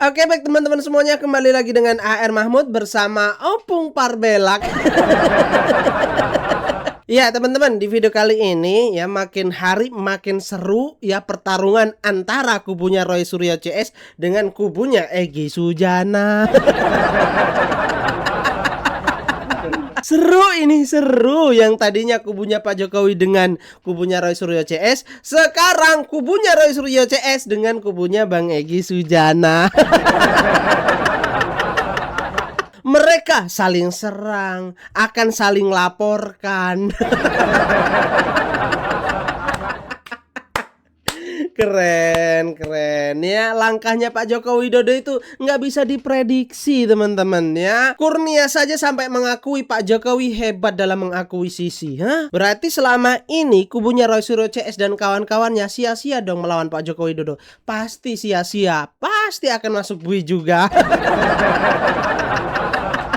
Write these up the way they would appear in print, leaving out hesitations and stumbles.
Oke, baik teman-teman semuanya, kembali lagi dengan AR Mahmud bersama Opung Parbelak. Ya teman-teman, di video kali ini ya makin hari makin seru ya pertarungan antara kubunya Roy Suryo CS dengan kubunya Egy Sujana. Seru ini, seru. Yang tadinya kubunya Pak Jokowi dengan kubunya Roy Suryo CS, sekarang kubunya Roy Suryo CS dengan kubunya Bang Egy Sujana. Mereka saling serang, akan saling laporkan. Keren, keren ya. Langkahnya Pak Joko Widodo itu nggak bisa diprediksi teman-teman ya. Kurnia saja sampai mengakui Pak Jokowi hebat dalam mengakuisisi. Berarti selama ini kubunya Roy Suryo CS dan kawan-kawannya sia-sia dong melawan Pak Joko Widodo. Pasti sia-sia, pasti akan masuk bui juga.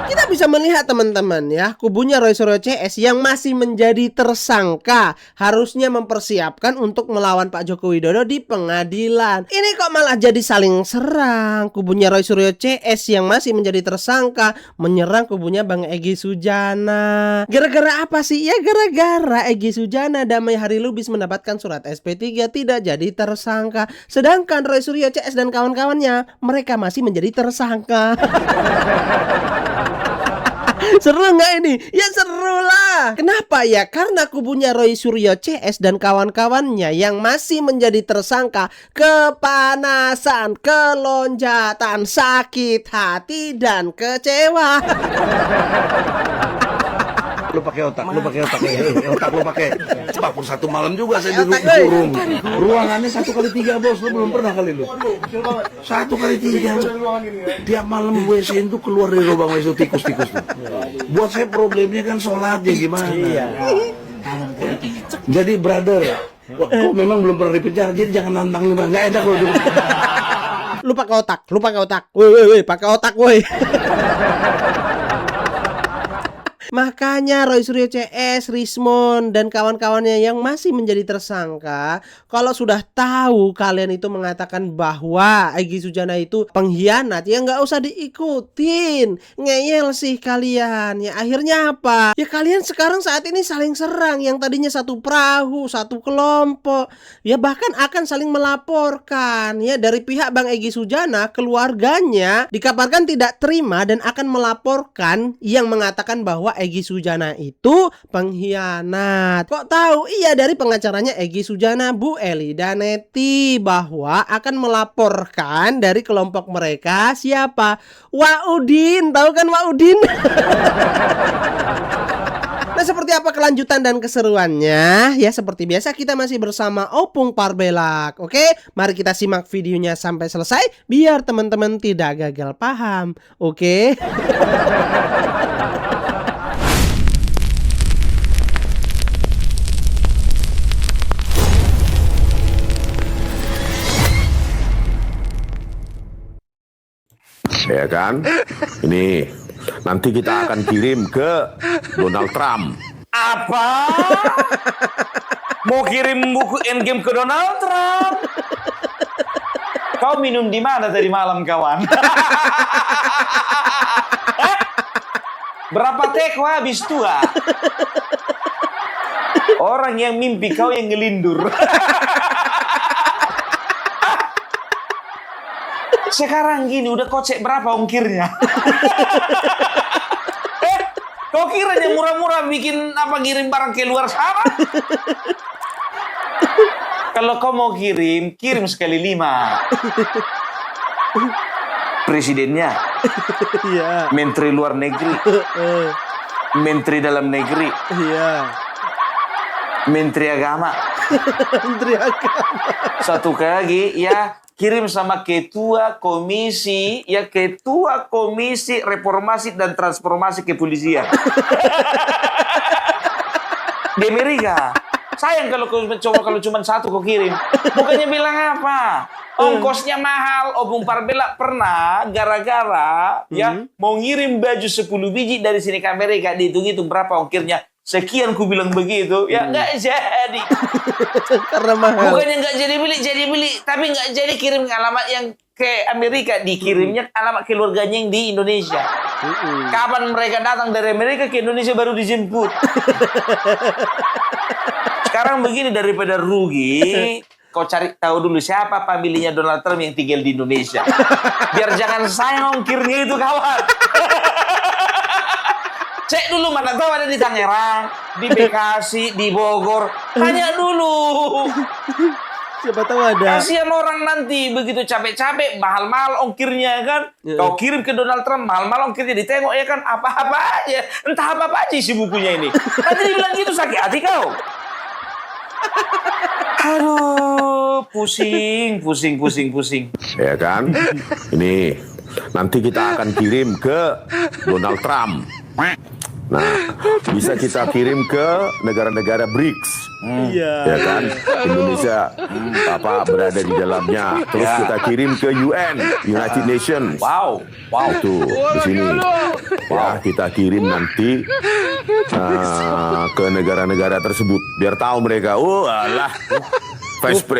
Kita bisa melihat teman-teman ya, kubunya Roy Suryo CS yang masih menjadi tersangka harusnya mempersiapkan untuk melawan Pak Joko Widodo di pengadilan. Ini kok malah jadi saling serang. Kubunya Roy Suryo CS yang masih menjadi tersangka menyerang kubunya Bang Egy Sujana. Gara-gara apa sih? Ya gara-gara Egy Sujana Damai Hari Lubis mendapatkan surat SP3 tidak jadi tersangka. Sedangkan Roy Suryo CS dan kawan-kawannya mereka masih menjadi tersangka. Seru nggak ini? Ya seru lah. Kenapa ya? Karena kubunya Roy Suryo CS dan kawan-kawannya yang masih menjadi tersangka kepanasan, kelonjatan, sakit hati dan kecewa. Lu pakai otak lu pakai. Cepat pun satu malam juga saya dikurung. Ruangannya 1x3 bos, lu belum pernah kali lu. 1x3. Tiap malam WC itu keluar dari lubang WC tikus-tikus tuh. Buat saya problemnya kan sholatnya gimana. Jadi brother, kok memang belum pernah dipenjara, jadi jangan nantang lu, nggak enak lu. Lu pakai otak. Woi, pakai otak woi. Makanya Roy Suryo CS, Rismon, dan kawan-kawannya yang masih menjadi tersangka, kalau sudah tahu kalian itu mengatakan bahwa Egy Sujana itu pengkhianat, ya nggak usah diikutin. Ngeyel sih kalian. Ya akhirnya apa? Ya kalian sekarang saat ini saling serang. Yang tadinya satu perahu, satu kelompok, ya bahkan akan saling melaporkan. Ya dari pihak Bang Egy Sujana, keluarganya dikabarkan tidak terima dan akan melaporkan yang mengatakan bahwa Egy Sujana itu pengkhianat. Kok tahu? Iya, dari pengacaranya Egy Sujana, Bu Eli Daneti, bahwa akan melaporkan dari kelompok mereka siapa? Waudin, tahu kan Waudin? Nah, seperti apa kelanjutan dan keseruannya? Ya, seperti biasa kita masih bersama Opung Parbelak. Oke, mari kita simak videonya sampai selesai biar teman-teman tidak gagal paham. Oke. Ya kan? Ini nanti kita akan kirim ke Donald Trump. Apa? Mau kirim buku Endgame ke Donald Trump? Kau minum di mana tadi malam, kawan? Berapa teko habis tua? Orang yang mimpi kau yang ngelindur. Sekarang gini udah kocek berapa ongkirnya? Kau kira yang murah-murah bikin apa, kirim barang ke luar sana? Kalau kau mau kirim sekali 5. Presidennya, Menteri Luar Negeri, Menteri Dalam Negeri, Menteri Agama. Satu lagi ya, kirim sama Ketua Komisi Reformasi dan Transformasi Kepolisian. Di Amerika. Sayang kalau cuma satu kau kirim. Bukannya bilang apa? Ongkosnya mahal. Opung Parbelak pernah gara-gara ya mau ngirim baju 10 biji dari sini ke Amerika, dihitung-hitung berapa ongkirnya. sekian ku bilang begitu, ya nggak jadi. Karena mahal. Bukannya nggak jadi beli, tapi nggak jadi kirim alamat yang ke Amerika, dikirimnya alamat keluarganya yang di Indonesia. Kapan mereka datang dari Amerika ke Indonesia baru dijemput. Sekarang begini, daripada rugi, kau cari tahu dulu siapa familinya Donald Trump yang tinggal di Indonesia. Biar jangan saya ongkirnya itu, kawan. Cek dulu, mana tahu ada di Tangerang, di Bekasi, di Bogor. Tanya dulu. Siapa tahu ada. Kasihan orang nanti begitu capek-capek, mahal-mahal ongkirnya kan. Kau kirim ke Donald Trump, mahal-mahal ongkirnya, ditengok ya kan, apa-apa aja. Entah apa-apa aja isi bukunya ini. Nanti dibilang gitu, sakit hati kau. Aduh, pusing. Ya kan? Ini nanti kita akan kirim ke Donald Trump. Nah, bisa kita kirim ke negara-negara BRICS. Iya. Ya kan? Indonesia berada di dalamnya. Terus kita kirim ke UN, United Nations. Wow. Itu di sini. Ya, kita kirim nanti ke negara-negara tersebut biar tahu mereka, oh alah,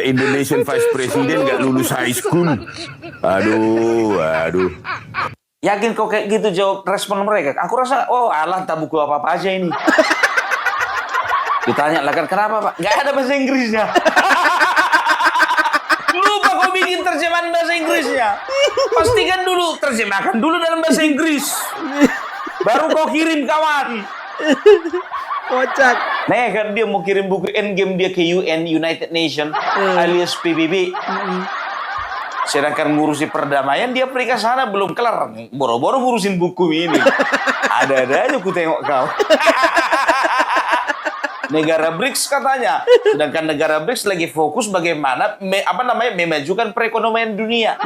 Indonesian Vice President nggak lulus high school. Aduh. Yakin kok kayak gitu jawab respon mereka? Aku rasa, oh alah, tak buku apa-apa aja ini. Ditanya lah kan, kenapa Pak? Nggak ada bahasa Inggrisnya. Lupa kau bikin terjemahan bahasa Inggrisnya. Pastikan dulu, terjemahkan dulu dalam bahasa Inggris. Baru kau kirim, kawan. Kocak. Nah kan dia mau kirim buku Endgame dia ke UN, United Nations, alias PBB. Sedangkan ngurusi perdamaian dia pergi ke sana belum kelar. Boro-boro ngurusin buku ini. Ada-ada aja ku tengok kau. Negara BRICS katanya. Sedangkan negara BRICS lagi fokus bagaimana memajukan perekonomian dunia.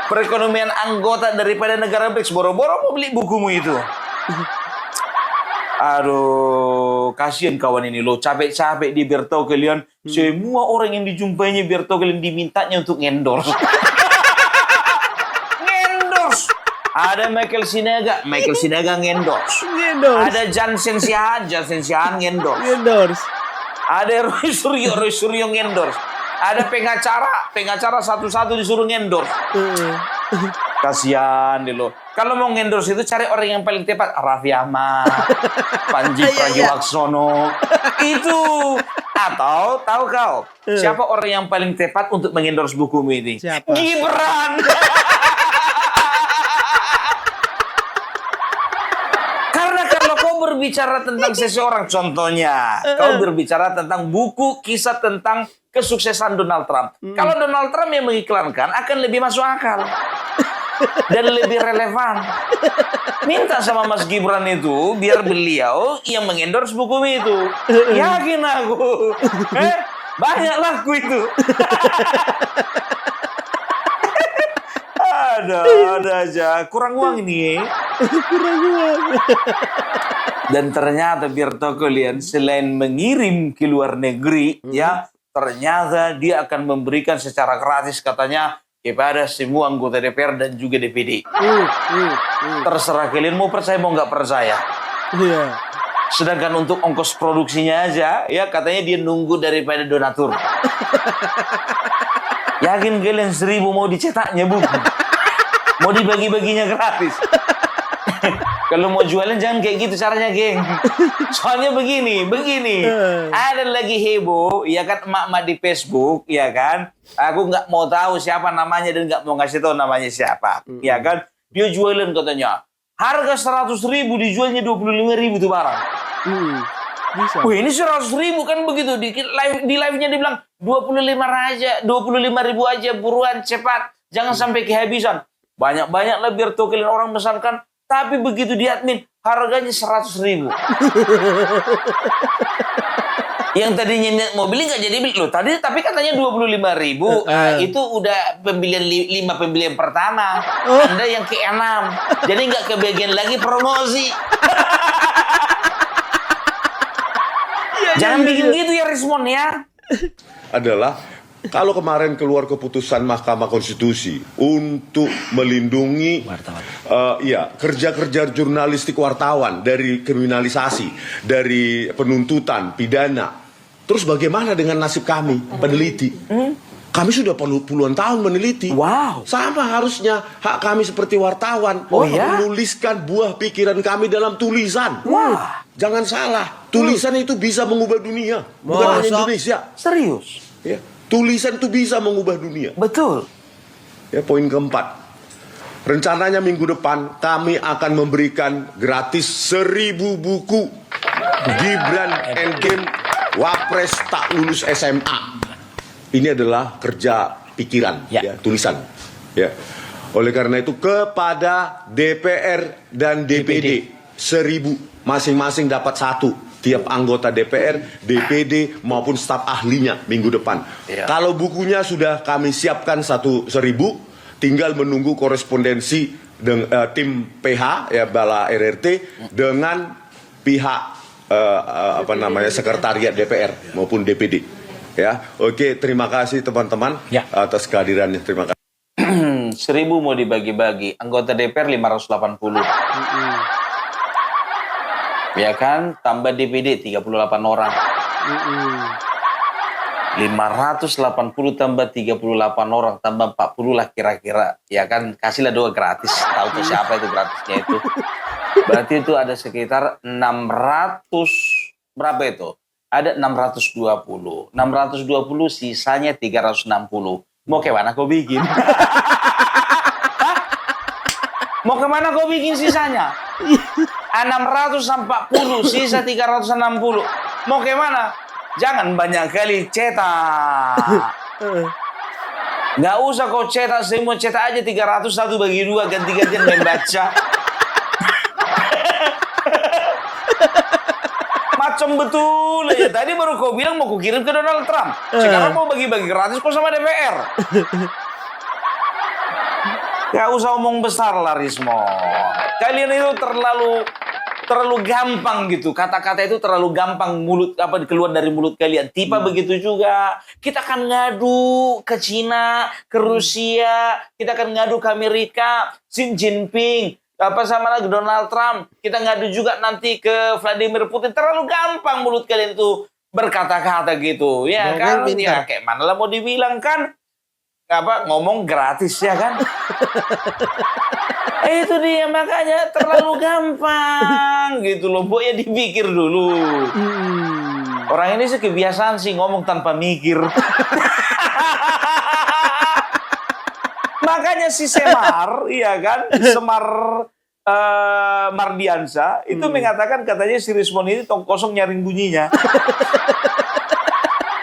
Perekonomian anggota daripada negara BRICS. Boro-boro mau beli bukumu itu. Aduh, kasihan kawan ini lo, capek-capek di biar tahu kalian. Semua orang yang dijumpainya biar tahu kalian dimintanya untuk endorse. Ngendorse. Ada Michael Sinaga ngendorse. Ada Jansen Siahaan ngendorse. Ada Roy Suryo ngendorse. Ada pengacara satu-satu disuruh ngendorse. Kasihan deh lo. Kalau mau ngendorse itu cari orang yang paling tepat. Raffi Ahmad, Panji Pragiwaksono. Itu. Atau tahu kau siapa orang yang paling tepat untuk mengendorse bukumu ini? Siapa? Gibran. Karena kalau kau berbicara tentang seseorang, contohnya kau berbicara tentang buku kisah tentang kesuksesan Donald Trump. Kalau Donald Trump yang mengiklankan akan lebih masuk akal. Dan lebih relevan. Minta sama Mas Gibran itu biar beliau yang mengendorse buku itu. Yakin aku. Banyak laku itu. Ada aja. Kurang uang ini. Dan ternyata biar tahu kalian, selain mengirim ke luar negeri, ya, ternyata dia akan memberikan secara gratis katanya kepada semua anggota DPR dan juga DPD. Terserah kalian mau percaya mau nggak percaya. Sedangkan untuk ongkos produksinya aja, ya katanya dia nunggu daripada donatur. Yakin kalian 1.000 mau dicetaknya buku? Mau dibagi-baginya gratis? Kalau mau jualan jangan kayak gitu caranya, geng. Soalnya begini. Ada lagi heboh, ya kan, emak-emak di Facebook, ya kan. Aku nggak mau tahu siapa namanya dan nggak mau ngasih tahu namanya siapa, ya kan. Dia jualan katanya. Harga 100.000 dijualnya 25.000 tuh barang. Bisa. Wih, ini 100.000 kan begitu. Di live-nya dia bilang 25.000 aja, buruan cepat. Jangan sampai kehabisan. Banyak-banyak lah biar tuh kalian orang pesankan. Tapi begitu di admin, harganya 100.000. Yang tadinya mau beli nggak jadi beli loh. Tapi katanya 25.000. Itu udah pembelian 5 pembelian pertama. Anda yang ke-6. Jadi nggak kebagian lagi promosi. Jangan bikin gitu ya, Rismon ya. Adalah Kalau kemarin keluar keputusan Mahkamah Konstitusi untuk melindungi kerja-kerja jurnalistik wartawan dari kriminalisasi, dari penuntutan, pidana. Terus bagaimana dengan nasib kami, peneliti? Kami sudah puluhan tahun meneliti. Wow. Sama harusnya hak kami seperti wartawan. Oh, ya? Menuliskan buah pikiran kami dalam tulisan. Wah. Jangan salah, tulisan itu bisa mengubah dunia. Bukan hanya Indonesia. Serius? Ya. Tulisan itu bisa mengubah dunia. Betul. Ya, poin keempat. Rencananya minggu depan kami akan memberikan gratis 1000 buku Gibran Endgame Wapres tak lulus SMA. Ini adalah kerja pikiran, ya, tulisan. Ya. Oleh karena itu kepada DPR dan DPD 1000 masing-masing dapat 1. Tiap anggota DPR, DPD maupun staf ahlinya minggu depan. Ya. Kalau bukunya sudah kami siapkan 1000, tinggal menunggu korespondensi dengan tim PH ya Bala RRT dengan pihak sekretariat DPR maupun DPD. Ya, oke, terima kasih teman-teman atas kehadirannya. Terima kasih. 1000 mau dibagi-bagi, anggota DPR 580. Ya kan, tambah DPD 38 orang. 580 tambah 38 orang, tambah 40 lah kira-kira. Ya kan, kasihlah 2 gratis. Tahu tuh siapa itu gratisnya itu. Berarti itu ada sekitar 600, berapa itu? Ada 620. 620 sisanya 360. Mau ke mana kau bikin? Mau kemana kau bikin sisanya? 640 sisa 360. Mau kemana? Jangan banyak kali cetak. Nggak usah kau cetak semua, cetak aja 301 bagi 2 ganti-gantian membaca. Macam betul ya. Tadi baru kau bilang mau kau kirim ke Donald Trump. Sekarang mau bagi-bagi gratis kok sama DPR. Gak usah omong besar lah Rismo. Kalian itu terlalu gampang gitu. Kata-kata itu terlalu gampang keluar dari mulut kalian. Tiba begitu juga. Kita akan ngadu ke Cina, ke Rusia, kita akan ngadu ke Amerika, Xi Jinping, sama lagi Donald Trump. Kita ngadu juga nanti ke Vladimir Putin. Terlalu gampang mulut kalian itu berkata-kata gitu. Ya kan? Ya kayak mana lah mau dibilang kan? Ngomong gratis ya kan? Itu dia makanya terlalu gampang gitu loh. Bu ya dipikir dulu. Orang ini sih kebiasaan sih ngomong tanpa mikir. Makanya si Semar, iya kan? Semar Mardiansa itu mengatakan katanya si Rismon ini tong kosong nyaring bunyinya.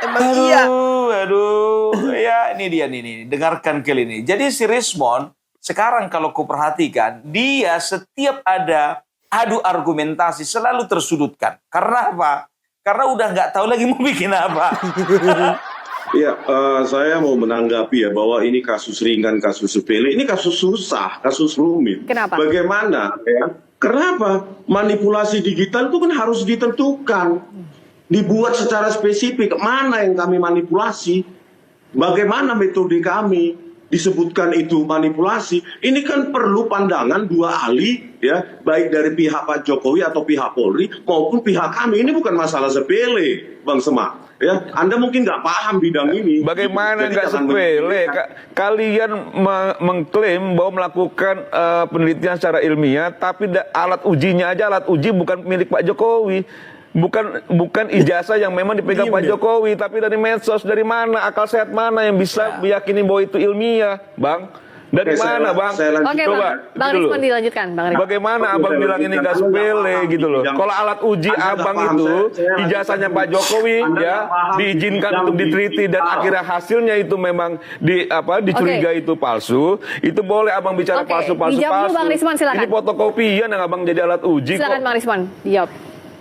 Emang iya. Aduh, ya ini dia nih, dengarkan kali ini. Jadi si Rismon sekarang kalau kau perhatikan, dia setiap ada adu argumentasi selalu tersudutkan. Karena apa? Karena udah nggak tahu lagi mau bikin apa. Ya, saya mau menanggapi ya bahwa ini kasus ringan, kasus sepele, ini kasus susah, kasus rumit. Kenapa? Bagaimana ya? Kenapa manipulasi digital itu kan harus ditentukan, dibuat secara spesifik mana yang kami manipulasi, bagaimana metode kami disebutkan itu manipulasi. Ini kan perlu pandangan 2 ahli ya, baik dari pihak Pak Jokowi atau pihak Polri maupun pihak kami. Ini bukan masalah sepele, Bang Semak. Ya, Anda mungkin nggak paham bidang ini. Bagaimana nggak sepele? Kalian mengklaim bahwa melakukan penelitian secara ilmiah, tapi alat ujinya aja alat uji bukan milik Pak Jokowi. Bukan ijazah yang memang dipegang Pak Jokowi, tapi dari medsos. Dari mana? Akal sehat mana yang bisa meyakini bahwa itu ilmiah, Bang? Dari mana, Bang? Oke, Bang Rismon dilanjutkan, Bang Rismon. Bagaimana Abang bilang ini nggak sepele gitu loh? Kalau alat uji Abang itu ijazahnya Pak Jokowi ya diizinkan untuk diteliti dan akhirnya hasilnya itu memang dicurigai itu palsu, itu boleh Abang bicara palsu. Dijawab dulu, Bang Rismon, silakan. Ini fotokopian yang Abang jadi alat uji. Silakan Bang Rismon, dijawab.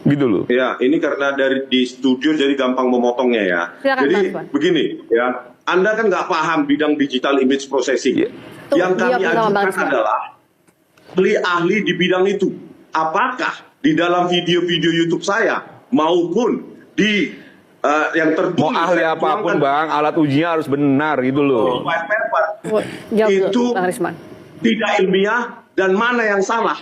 Gitu loh. Ya, ini karena di studio jadi gampang memotongnya ya. Silakan, jadi Bang. Begini ya, Anda kan nggak paham bidang digital image processing. Yang kami ajukan adalah ahli di bidang itu. Apakah di dalam video-video YouTube saya maupun di yang tertulis. Mau ahli saya apapun tuangkan bang, alat ujinya harus benar gitu loh. white paper Jawab itu dulu, Bang Risman. tidak ilmiah dan mana yang salah.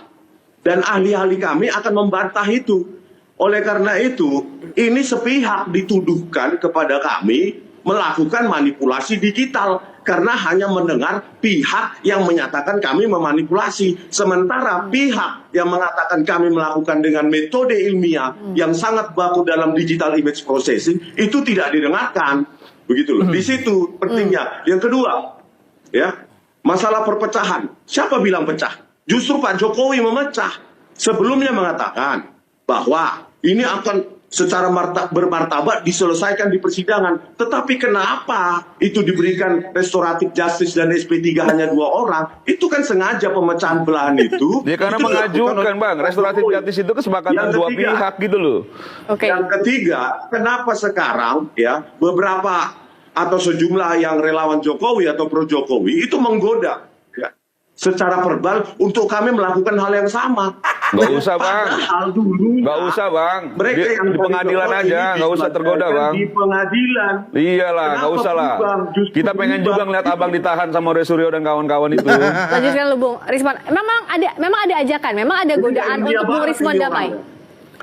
Dan ahli-ahli kami akan membantah itu. Oleh karena itu, ini sepihak dituduhkan kepada kami melakukan manipulasi digital karena hanya mendengar pihak yang menyatakan kami memanipulasi. Sementara pihak yang mengatakan kami melakukan dengan metode ilmiah yang sangat baku dalam digital image processing itu tidak didengarkan. Begitu loh. Di situ pentingnya. Yang kedua, ya, masalah perpecahan. Siapa bilang pecah? Justru Pak Jokowi memecah. Sebelumnya mengatakan bahwa ini akan secara bermartabat diselesaikan di persidangan. Tetapi kenapa itu diberikan restoratif justice dan SP3 hanya 2 orang? Itu kan sengaja pemecahan belahan itu. Ya karena itu mengajukan bang, restoratif justice itu kesepakatan Yang dua ketiga. pihak gitu loh. Oke. Yang ketiga, kenapa sekarang ya beberapa atau sejumlah yang relawan Jokowi atau pro Jokowi itu menggoda ya, secara verbal untuk kami melakukan hal yang sama. Nggak usah bang, Padahal dulu nggak usah bang. mereka yang Di pengadilan Jokowi aja, nggak usah tergoda bang. Di pengadilan. Iyalah, nggak Kenapa usah lah. berubah? Justru Kita pengen berubah. juga ngeliat abang ditahan sama Roy Suryo dan kawan-kawan itu. Lanjutkan lu Bung Risman. Memang ada ajakan, memang ada godaan India untuk Bung banget Risman ini damai. orang.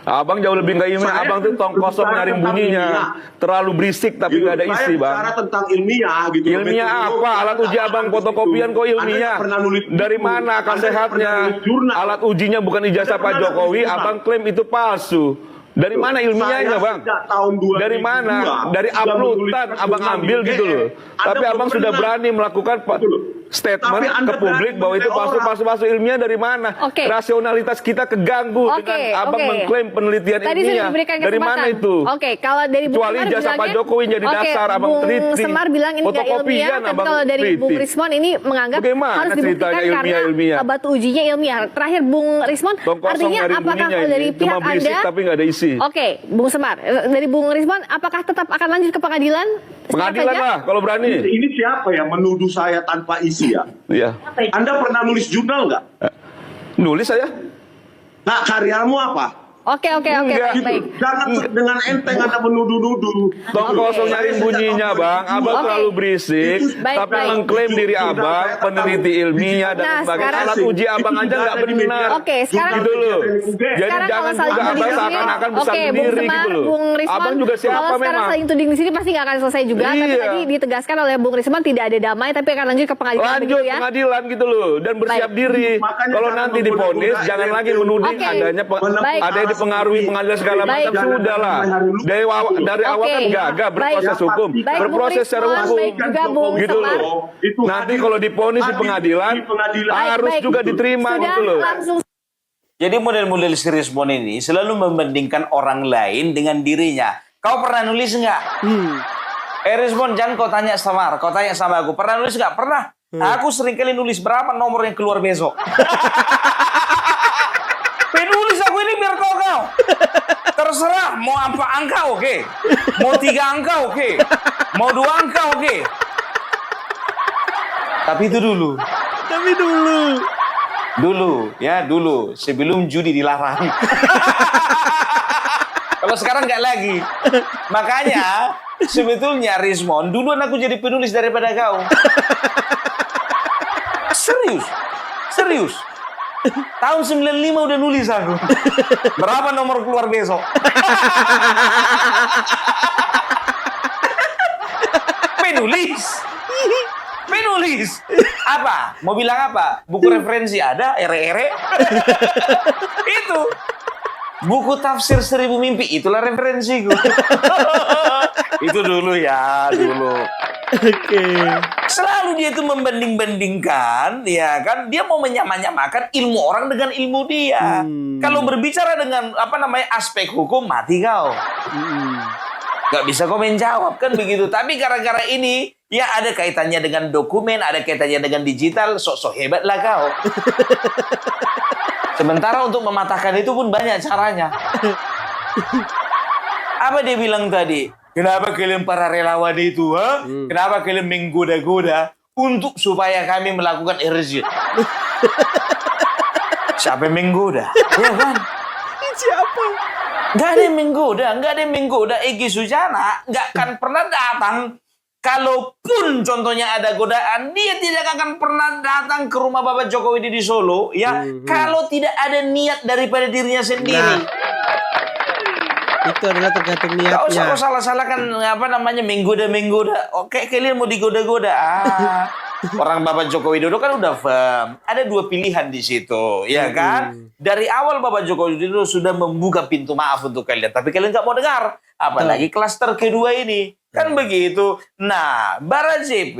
Abang jauh lebih nggak ilmiah. Saya Abang tuh tong kosong bicara nyaring tentang bunyinya. ilmiah. Terlalu berisik tapi Gitu. nggak ada isi Saya bang. bicara tentang ilmiah gitu. Ilmiah Metodologi. apa? Alat uji abang fotokopian kok Anda ilmiah? pernah nulis Dari buku. mana akal Anda pernah sehatnya? nulis jurnal. Alat ujinya bukan ijazah Anda Pak pernah Jokowi. nulis jurnal. Abang klaim itu palsu. Dari mana ilmiahnya Saya bang? sejak tahun 2002 Dari mana? Dari sudah uploadan menuliskan abang jurnal ambil di gitu loh. Anda Tapi belum abang sudah pernah. berani melakukan Betul loh. statement Tapi Anda ke publik berani bahwa itu menilai orang. palsu ilmiah dari mana? Oke. Rasionalitas kita keganggu Oke, dengan abang oke. mengklaim penelitian Tadi sudah ilmiah. diberikan Dari kesempatan. mana itu? Oke, kalau dari Bung Kecuali Semar jasa Pak bilangnya- Jokowi jadi Oke, dasar abang Bung teliti. Semar bilang ini nggak Fotokopian ilmiah, tapi abang kalau dari Bung teliti. Rismon ini menganggap Bagaimana harus dibuktikan ceritanya karena ilmiah? batu ujinya ilmiah. Terakhir Bung Rismon, Tong kosong artinya nyaring apakah bunyinya kalau dari ini. pihak Cuma berisik Anda? tapi nggak ada isi. Oke, Bung Semar, dari Bung Rismon, apakah tetap akan lanjut ke pengadilan? Pengadilan lah kalau berani. Ini siapa ya menuduh saya tanpa isi ya? Iya. Anda pernah nulis jurnal nggak? Nulis saya. Nah, karyamu apa? Oke, Enggak. Gitu. baik. Jangan dengan enteng Anda menuduh-nuduh. Tong kosong nyaring bunyinya bang. Abang Oke. terlalu berisik. Baik, Tapi baik. mengklaim diri abang peneliti ilmiah dan Nah, sebagainya. sekarang- Alat uji abang aja nggak benar. Oke, sekarang- Gitu loh. Jadi Sekarang jangan kalau saling juga tuding abang di sini, seakan-akan besar oke, Bung sendiri Semar, gitu loh. Bung Risman, Abang juga kalau siapa sekarang memang? saling tuding di sini pasti nggak akan selesai juga. Tapi Iya. tadi ditegaskan oleh Bung Risman tidak ada damai, tapi akan lanjut ke pengadilan. Lanjut begitu ya? pengadilan gitu loh dan bersiap Baik. diri. Makanya Kalau jangan nanti diponis menggoda-goda jangan lagi LMP. menuding Oke. adanya Baik. ada yang dipengaruhi pengadilan segala Baik. macam sudah lah. Dari awal kan Oke. gagah Baik. berproses hukum, Baik, Bung berproses secara Risman, hukum. baik juga Bung Gitu Semar. loh. Nanti kalau diponis di pengadilan harus Baik. juga diterima Sudah gitu loh. langsung Jadi model-model si Rismon ini selalu membandingkan orang lain dengan dirinya. Kau pernah nulis nggak? Rismon, jangan kau tanya sama, kau tanya sama aku. Pernah nulis nggak? Pernah. Aku sering kali nulis berapa nomor yang keluar besok. Penulis aku ini biar kau. Terserah mau apa angka oke. Mau 3 angka oke. Mau 2 angka oke. Tapi itu dulu. Dulu sebelum judi dilarang. Kalau sekarang nggak lagi. Makanya sebetulnya Rismon, duluan aku jadi penulis daripada kau. Serius. Tahun 95 udah nulis aku. Berapa nomor keluar besok? Penulis. Apa? Mau bilang apa? Buku referensi ada, ere-ere. Itu. Buku tafsir 1000 mimpi, itulah referensiku. Itu dulu ya, dulu. Selalu dia itu membanding-bandingkan, ya kan? Dia mau menyamakan ilmu orang dengan ilmu dia. Kalau berbicara dengan aspek hukum, mati kau. Gak bisa kau menjawab kan begitu. Tapi gara-gara ini, ya ada kaitannya dengan dokumen, ada kaitannya dengan digital, sok-sok hebat lah kau. Sementara untuk mematahkan itu pun banyak caranya. Apa dia bilang tadi? Kenapa kalian para relawan itu, ha? Kenapa kalian menggoda-goda untuk supaya kami melakukan erasure? Siapa yang menggoda? Ya kan? Siapa? Nggak ada yang menggoda Egy Sujana, nggak akan pernah datang. Kalaupun contohnya ada godaan, dia tidak akan pernah datang ke rumah Bapak Jokowi di Solo, ya. Kalau tidak ada niat daripada dirinya sendiri. Itu adalah tergantung Gak usah niatnya. kau salah-salahkan menggoda. Oke, kalian mau digoda-goda. Orang Bapak Joko Widodo kan udah firm. Ada dua pilihan di situ, ya kan? Dari awal Bapak Joko Widodo sudah membuka pintu maaf untuk kalian, tapi kalian nggak mau dengar. Apalagi klaster kedua ini. Kan begitu. Nah, Bara JP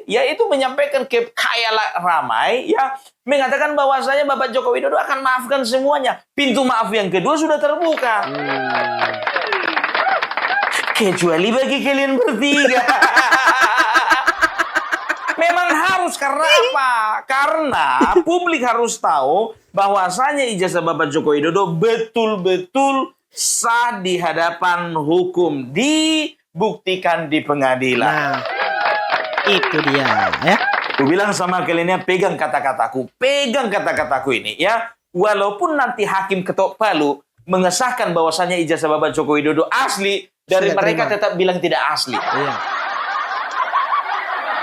yaitu menyampaikan ke khayal ramai, ya, mengatakan bahwasanya Bapak Joko Widodo akan maafkan semuanya. Pintu maaf yang kedua sudah terbuka. Kecuali bagi kalian bertiga. Memang harus, karena apa? Karena publik harus tahu bahwasanya ijazah Bapak Joko Widodo betul-betul sah di hadapan hukum, dibuktikan di pengadilan. Nah, itu dia, ya. Aku bilang sama kalian ya, pegang kata-kataku ini, ya. Walaupun nanti hakim ketok palu mengesahkan bahwasanya ijazah Bapak Joko Widodo asli, dari Saya mereka terima. tetap bilang tidak asli. Iya.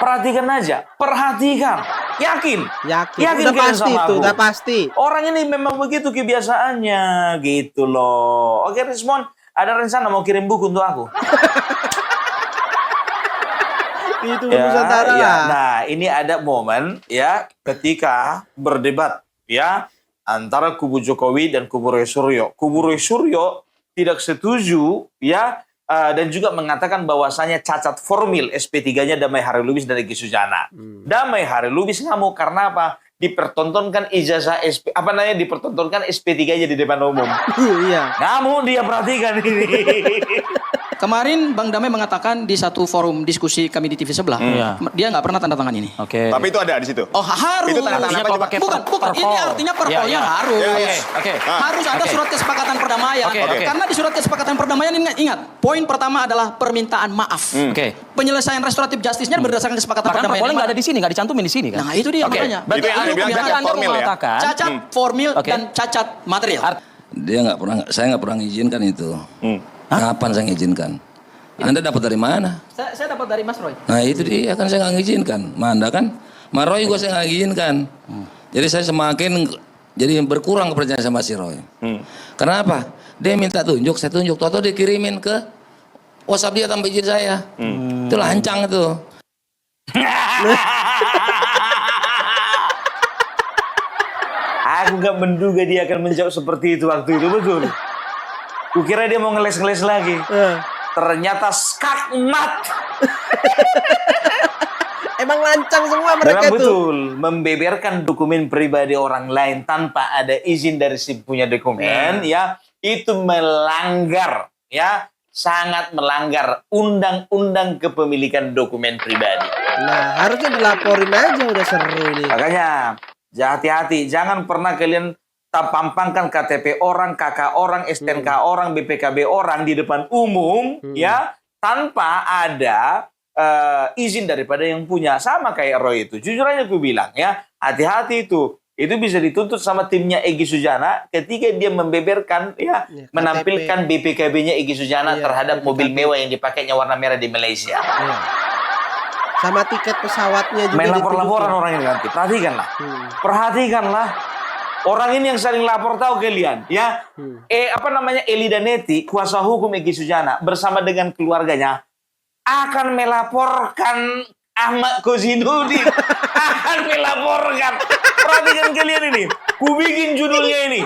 Perhatikan aja, perhatikan. Yakin Udah kalian pasti sama itu, aku? udah pasti. Orang ini memang begitu kebiasaannya, gitu loh. Oke, Rismon, ada rencana mau kirim buku untuk aku? Itu Nusantara. Ya. Nah, ini ada momen, ya, ketika berdebat, ya, antara kubu Jokowi dan kubu Roy Suryo. Kubu Roy Suryo tidak setuju, ya, dan juga mengatakan bahwasanya cacat formil SP3-nya Damai Harilubis dan Egy Sujana. Damai Harilubis ngamuk karena apa? Dipertontonkan ijazah dipertontonkan SP3-nya di depan umum. Iya. Ngamuk dia, perhatikan ini. Kemarin Bang Damai mengatakan di satu forum diskusi kami di TV sebelah, dia nggak pernah tanda tangan ini. Oke. Tapi itu ada di situ. Oh, harus. Itu tanda tangan apa coba? Bukan. Ini artinya perpolnya harus. Oke. Harus ada surat kesepakatan perdamaian. Karena di surat kesepakatan perdamaian ingat, poin pertama adalah permintaan maaf. Penyelesaian restoratif justice-nya berdasarkan kesepakatan perdamaian. Perpolnya nggak ada di sini, nggak dicantumin di sini kan? Nah, itu dia makanya. Itu yang Anda bilang cacat formil ya? Cacat formil dan cacat material. Dia saya nggak pernah mengizinkan itu. Kapan saya mengizinkan? Anda dapat dari mana? Saya dapat dari Mas Roy. Nah itu dia kan saya nggak mengizinkan. Manda kan, Maroy juga saya nggak mengizinkan. Jadi saya semakin berkurang kepercayaan sama si Roy. Kenapa? Dia minta tunjuk, saya tunjuk. Toto dikirimin ke WhatsApp dia tanpa izin saya. Itu lancang itu. Aku gak menduga dia akan menjawab seperti itu waktu itu, betul. Kukira dia mau ngeles-ngeles lagi. Ternyata skakmat. Emang lancang semua mereka Memang itu. betul, membeberkan dokumen pribadi orang lain tanpa ada izin dari si punya dokumen, ya, itu melanggar, ya, sangat melanggar undang-undang kepemilikan dokumen pribadi. Nah, harusnya dilaporin aja, udah seru ini. Makanya, hati-hati, jangan pernah kalian pampangkan KTP orang, KK orang, STNK orang, BPKB orang di depan umum, ya, tanpa ada izin daripada yang punya. Sama kayak Roy itu. Jujur aja aku bilang, ya, hati-hati itu. Itu bisa dituntut sama timnya Egy Sujana ketika dia membeberkan, ya, menampilkan BPKB-nya Egy Sujana terhadap mobil mewah yang dipakainya warna merah di Malaysia. Iya. Sama tiket pesawatnya juga. Main lapor-laporan orang ini nanti. Perhatikanlah. Perhatikanlah. Orang ini yang saling lapor, tahu kalian, ya. Eli Danetti, kuasa hukum Egy Sujana bersama dengan keluarganya akan melaporkan Ahmad Kozinudin. Akan melaporkan. Perhatikan kalian ini. Ku bikin judulnya ini.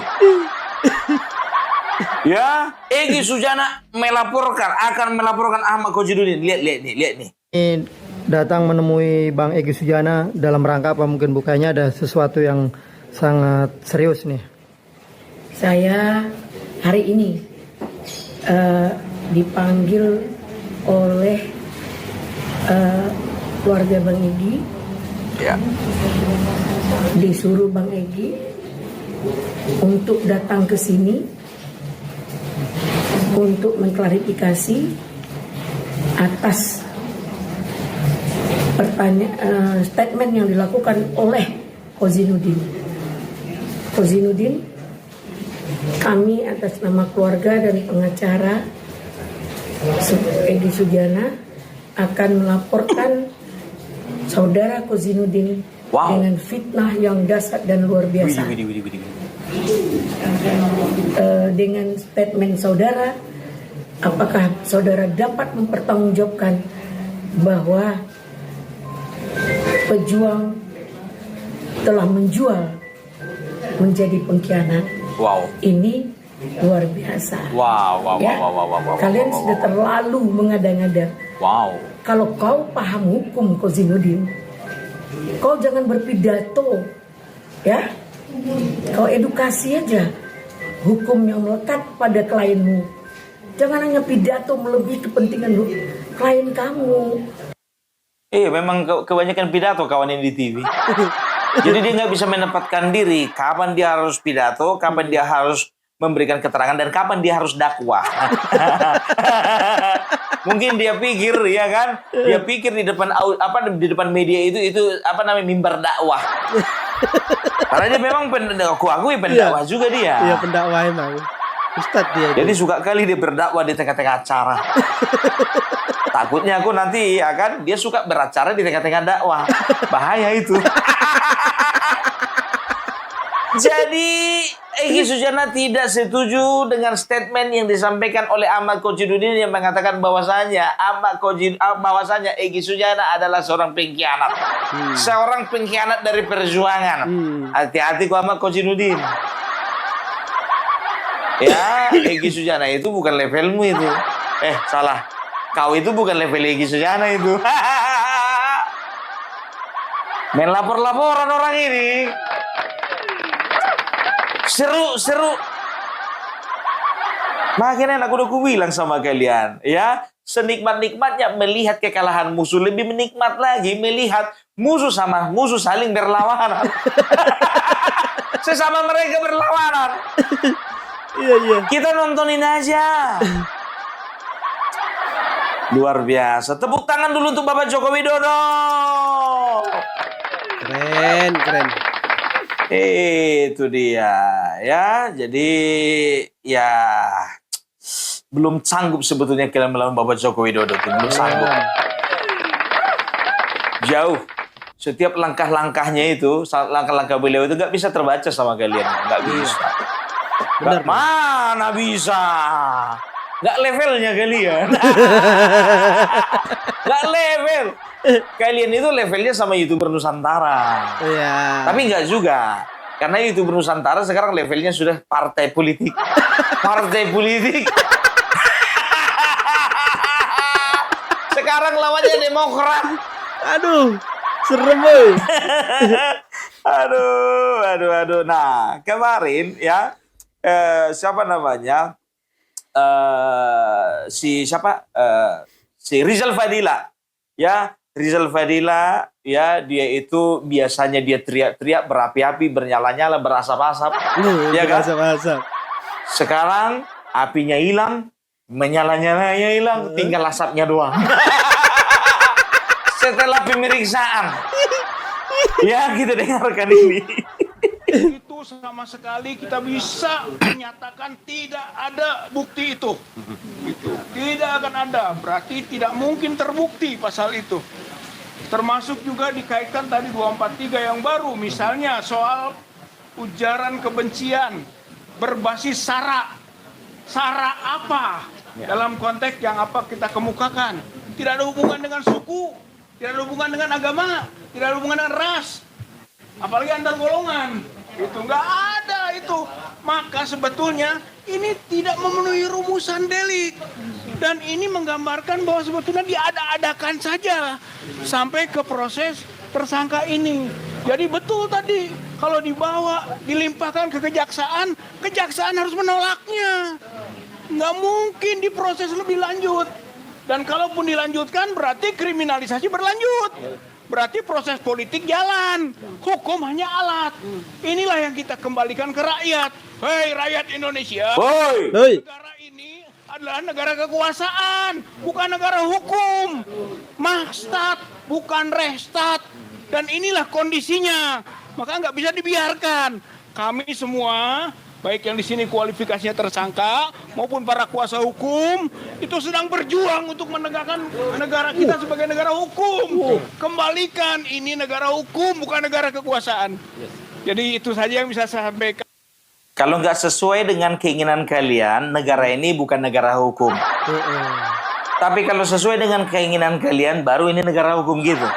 Ya, Egy Sujana akan melaporkan Ahmad Kozinudin. Lihat nih. Datang menemui Bang Egy Sujana dalam rangka apa? Mungkin bukannya ada sesuatu yang sangat serius nih. Saya hari ini dipanggil oleh keluarga Bang Egy, disuruh Bang Egy untuk datang ke sini untuk mengklarifikasi atas statement yang dilakukan oleh Kozinudin kami atas nama keluarga dan pengacara Egy Sujana akan melaporkan saudara Kozinudin dengan fitnah yang dahsyat dan luar biasa. Dengan statement saudara, apakah saudara dapat mempertanggungjawabkan bahwa pejuang telah menjual menjadi pengkhianat? Ini luar biasa. Kalian sudah terlalu mengada-ngada. Kalau kau paham hukum Kozinudin, kau jangan berpidato, ya. Kau edukasi aja hukum yang melekat pada klienmu. Jangan hanya pidato melebihi kepentingan klien kamu. Memang kebanyakan pidato kawan yang di TV. Jadi dia nggak bisa menempatkan diri kapan dia harus pidato, kapan dia harus memberikan keterangan, dan kapan dia harus dakwah. Mungkin dia pikir, ya kan? Dia pikir di depan di depan media itu mimbar dakwah. Karena dia memang aku akui pendakwah juga dia. Iya, pendakwah emang. Ustadz dia. Jadi suka kali dia berdakwah di tengah-tengah acara. Takutnya aku nanti, ya kan, dia suka beracara di tengah-tengah dakwah. Bahaya itu. Jadi Egy Sujana tidak setuju dengan statement yang disampaikan oleh Ahmad Kozinudin yang mengatakan bahwasanya Egy Sujana adalah seorang pengkhianat. Seorang pengkhianat dari perjuangan. Hati-hati kau Ahmad Kozinudin. Ya, Egy Sujana itu bukan levelmu itu. Salah. Kau itu bukan level Egy Sujana itu. Main lapor-laporan orang ini. Seru. Makanya aku udah bilang sama kalian, ya, senikmat-nikmatnya melihat kekalahan musuh, lebih menikmat lagi melihat musuh sama musuh saling berlawanan. Sesama mereka berlawanan. Iya. Kita nontonin aja. Luar biasa. Tepuk tangan dulu untuk Bapak Joko Widodo. Keren. Itu dia, ya. Jadi ya belum sanggup sebetulnya kalian melawan Bapak Joko Widodo, belum sanggup. Jauh. Setiap langkah-langkahnya itu, langkah-langkah beliau itu nggak bisa terbaca sama kalian, nggak bisa. Mana bisa? Nggak levelnya kalian. Nggak level. Kalian itu levelnya sama YouTuber Nusantara. Iya. Tapi nggak juga. Karena YouTuber Nusantara sekarang levelnya sudah partai politik. Partai politik. Sekarang lawannya Demokrat. Aduh, serem boy. Aduh. Nah, kemarin ya, siapa namanya? Si Rizal Fadila. Ya, Rizal Fadila, ya, dia itu biasanya dia teriak-teriak, berapi-api, bernyala-nyala, berasap-asap. Ya kan? Berasap-asap. Sekarang apinya hilang, menyala-nyalanya hilang, tinggal asapnya doang. Setelah pemeriksaan. Ya, kita dengarkan ini. Itu sama sekali kita bisa menyatakan tidak ada bukti itu. Tidak akan ada, berarti tidak mungkin terbukti pasal itu. Termasuk juga dikaitkan tadi 243 yang baru, misalnya soal ujaran kebencian berbasis sara. Sara apa? Dalam konteks yang apa kita kemukakan. Tidak ada hubungan dengan suku, tidak ada hubungan dengan agama, tidak ada hubungan dengan ras. Apalagi antar golongan. Itu nggak ada itu. Maka sebetulnya ini tidak memenuhi rumusan delik. Dan ini menggambarkan bahwa sebetulnya diada-adakan saja sampai ke proses tersangka ini. Jadi betul tadi, kalau dibawa, dilimpahkan ke kejaksaan, kejaksaan harus menolaknya. Nggak mungkin diproses lebih lanjut. Dan kalaupun dilanjutkan, berarti kriminalisasi berlanjut. Berarti proses politik jalan. Hukum hanya alat. Inilah yang kita kembalikan ke rakyat. Hei rakyat Indonesia. Negara ini adalah negara kekuasaan, bukan negara hukum. Mahstat, bukan restat. Dan inilah kondisinya. Maka nggak bisa dibiarkan. Kami semua baik yang di sini kualifikasinya tersangka maupun para kuasa hukum itu sedang berjuang untuk menegakkan negara kita sebagai negara hukum. Kembalikan ini negara hukum, bukan negara kekuasaan. Jadi itu saja yang bisa saya sampaikan. Kalau nggak sesuai dengan keinginan kalian, negara ini bukan negara hukum. Tapi kalau sesuai dengan keinginan kalian, baru ini negara hukum gitu.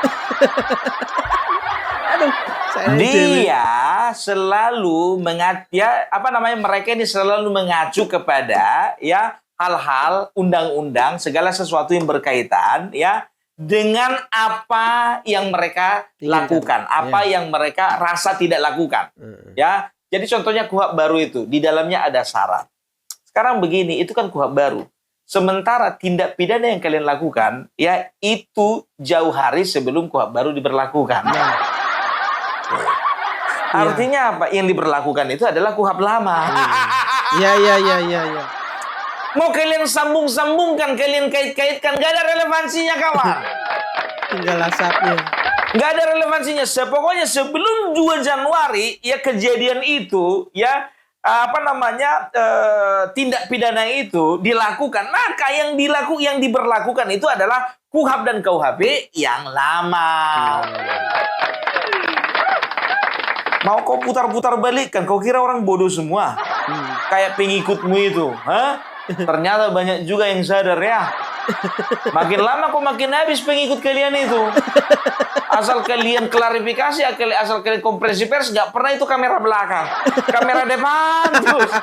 Dia selalu mereka ini selalu mengacu kepada ya hal-hal undang-undang, segala sesuatu yang berkaitan ya dengan apa yang mereka lakukan, apa yang mereka rasa tidak lakukan. Ya. Jadi contohnya KUHP baru itu, di dalamnya ada syarat. Sekarang begini, itu kan KUHP baru. Sementara tindak pidana yang kalian lakukan, ya itu jauh hari sebelum KUHP baru diberlakukan. Artinya apa? Yang diberlakukan itu adalah KUHP lama. Ya. Mau kalian sambung-sambungkan, kalian kait-kaitkan, gak ada relevansinya kawan. Tinggal asapnya. Nggak ada relevansinya. Pokoknya sebelum 2 Januari ya kejadian itu ya tindak pidana itu dilakukan, maka yang diberlakukan itu adalah KUHP dan KUHP yang lama. Mau kau putar-putar balik kan? Kau kira orang bodoh semua? Kayak pengikutmu itu, ternyata banyak juga yang sadar ya. Makin lama kok makin habis pengikut kalian itu. Asal kalian klarifikasi, asal kalian konferensi pers, nggak pernah itu kamera belakang, kamera depan terus.